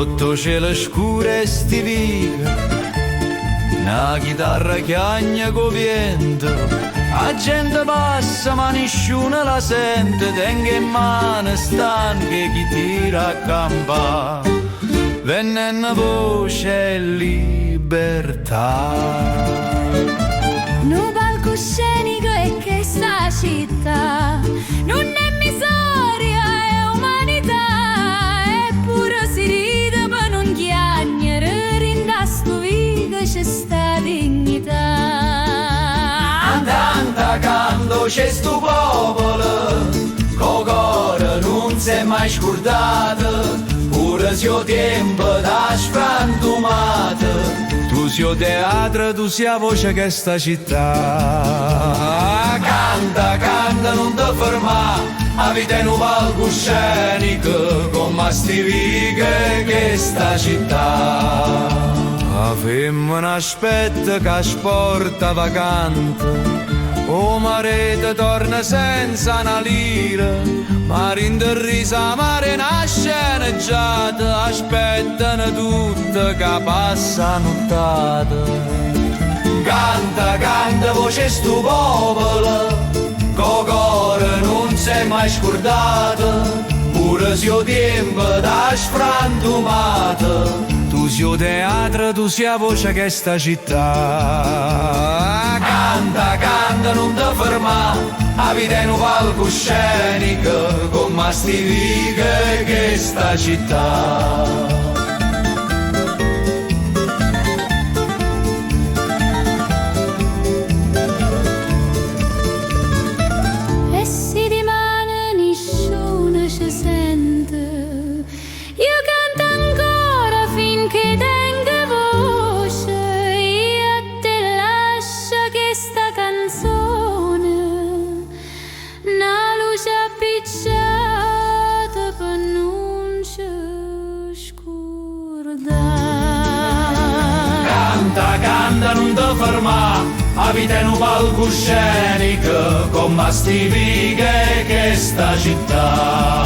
sotto cielo scuro e stivica, una chitarra chiagna co vento, la gente passa ma nessuno la sente, tengo in mano stanche chi tira a campa, venne una voce e libertà. No palcoscenico è questa città, non è miseria, è umanità, eppure si ride per non chiagnere, rindasto vita c'è sta dignità. Andando quando c'è sto popolo, co cuore non si è mai scordato, pure se il tempo da sfrantumato. Tu sei il teatro, tu sei la voce che sta città. Canta, canta, non ti fermare, la vita è un palcoscenico, come stivighe che sta città. La femmina aspetta che sporta vacante, o marete torna senza una lira, mare in risa, mare una sceneggiata, aspettano tutte che passa nottata. Canta, canta, voce sto popolo, co cuore non si è mai scordato, pure se il tempo da sfrantumato. Tu sei il teatro, tu sei la voce che sta città. Canta, canta, non ti fermare, la vita è un palcoscenico, come stivighe che sta città. Canta, canta, non ti fermare, la vita è un palcoscenico, come stivighe che sta città.